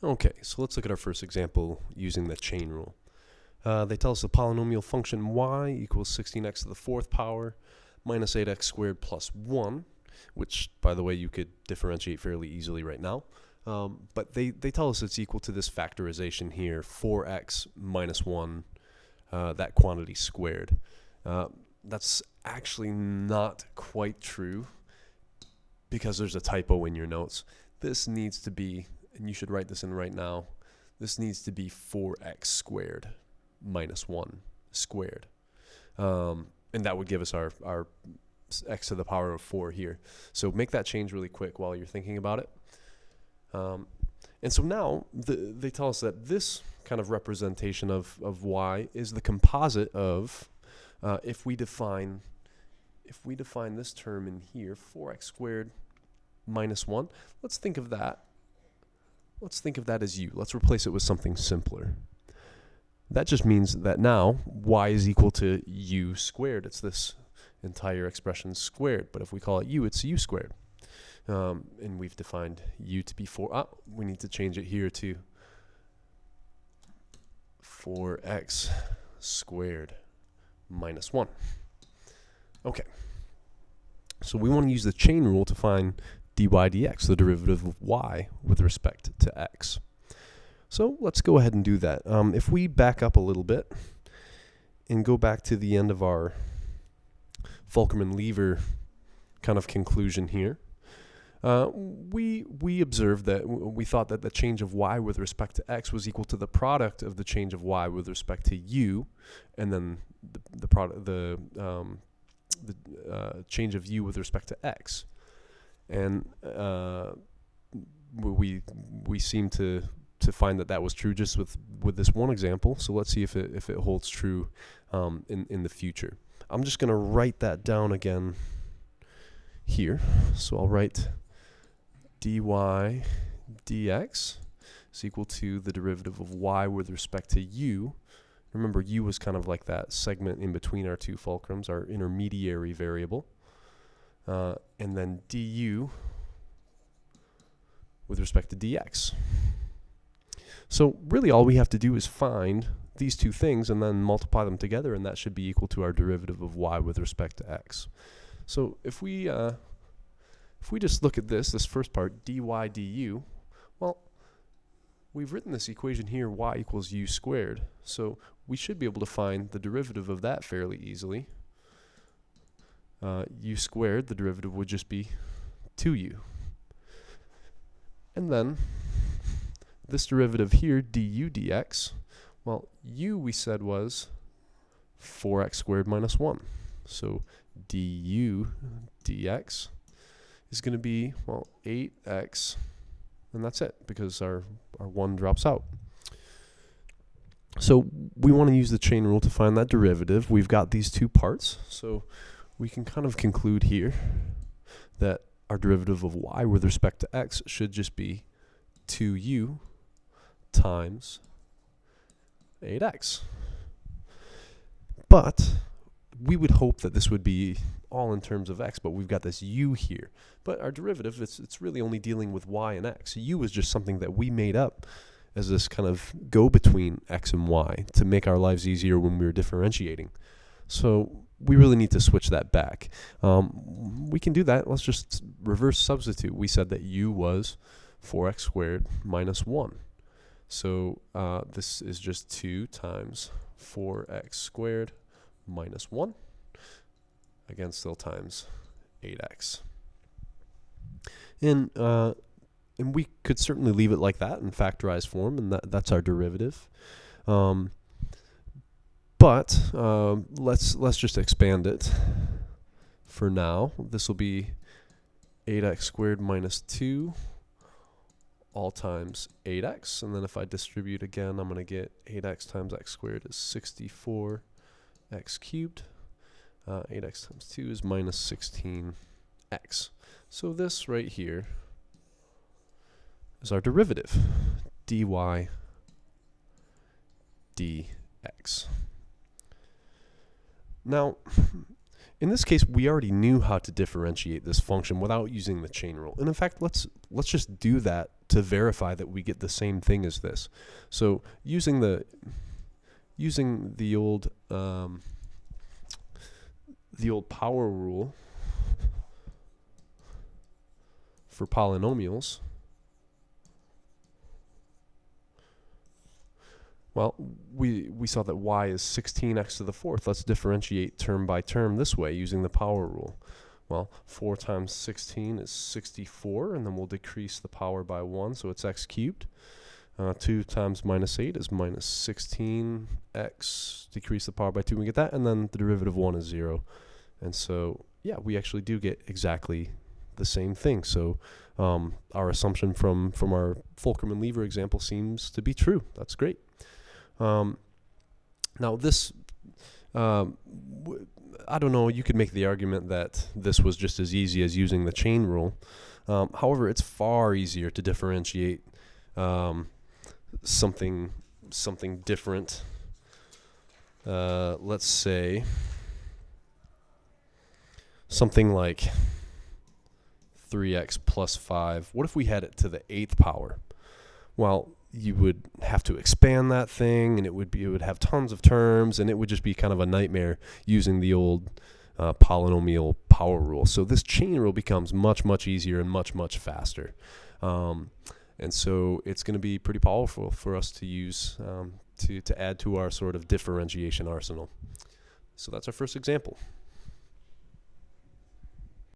Okay, so let's look at our first example using the chain rule. They tell us the polynomial function y equals 16x to the fourth power minus 8x squared plus 1, which, by the way, you could differentiate fairly easily right now. But they tell us it's equal to this factorization here, 4x minus 1, that quantity squared. That's actually not quite true because there's a typo in your notes. This needs to be, and you should write this in right now, this needs to be 4x squared minus 1 squared. And that would give us our x to the power of 4 here. So make that change really quick while you're thinking about it. And so now they tell us that this kind of representation of y is the composite of, if we define this term in here, 4x squared minus 1, let's think of that as u. Let's replace it with something simpler. That just means that now y is equal to u squared. It's this entire expression squared, but if we call it u, it's u squared. And we've defined u to be 4. We need to change it here to 4x squared minus 1. Okay. So we want to use the chain rule to find dy dx, the derivative of y with respect to x. So let's go ahead and do that. If we back up a little bit and go back to the end of our Fulcrum and Lever kind of conclusion here, we observed that we thought that the change of y with respect to x was equal to the product of the change of y with respect to u, and then the change of u with respect to x. And we seem to find that was true just with this one example. So let's see if it holds true in the future. I'm just going to write that down again here. So I'll write dy dx is equal to the derivative of y with respect to u. Remember, u was kind of like that segment in between our two fulcrums, our intermediary variable. And then du with respect to dx. So really all we have to do is find these two things and then multiply them together, and that should be equal to our derivative of y with respect to x. So if we just look at this first part, dy du, well, we've written this equation here, y equals u squared. So we should be able to find the derivative of that fairly easily. U squared, the derivative would just be 2u. And then this derivative here, du dx, well, u we said was 4x squared minus 1. So du dx is going to be, well, 8x, and that's it, because our 1 drops out. So we want to use the chain rule to find that derivative. We've got these two parts, so we can kind of conclude here that our derivative of y with respect to x should just be 2u times 8x. But we would hope that this would be all in terms of x, but we've got this u here. But our derivative, it's really only dealing with y and x. U is just something that we made up as this kind of go-between x and y to make our lives easier when we were differentiating. So we really need to switch that back. We can do that. Let's just reverse substitute. We said that u was 4x squared minus 1. So this is just 2 times 4x squared minus 1. Again, still times 8x. And we could certainly leave it like that in factorized form, and that's our derivative. But let's just expand it for now. This will be 8x squared minus 2 all times 8x. And then if I distribute again, I'm going to get 8x times x squared is 64x cubed. 8x times 2 is minus 16x. So this right here is our derivative, dy dx. Now, in this case, we already knew how to differentiate this function without using the chain rule. And in fact, let's just do that to verify that we get the same thing as this. So using the old power rule for polynomials, well, we saw that y is 16x to the fourth. Let's differentiate term by term this way using the power rule. Well, 4 times 16 is 64, and then we'll decrease the power by 1, so it's x cubed. 2 times minus 8 is minus 16x, decrease the power by 2, we get that, and then the derivative of 1 is 0. And so, yeah, we actually do get exactly the same thing. So our assumption from our Fulcrum and Lever example seems to be true. That's great. Now this, I don't know, you could make the argument that this was just as easy as using the chain rule. However, it's far easier to differentiate something different. Let's say something like 3x plus 5. What if we had it to the 8th power? Well, you would have to expand that thing, and it would have tons of terms, and it would just be kind of a nightmare using the old polynomial power rule. So this chain rule becomes much, much easier and much, much faster. And so it's going to be pretty powerful for us to use to add to our sort of differentiation arsenal. So that's our first example.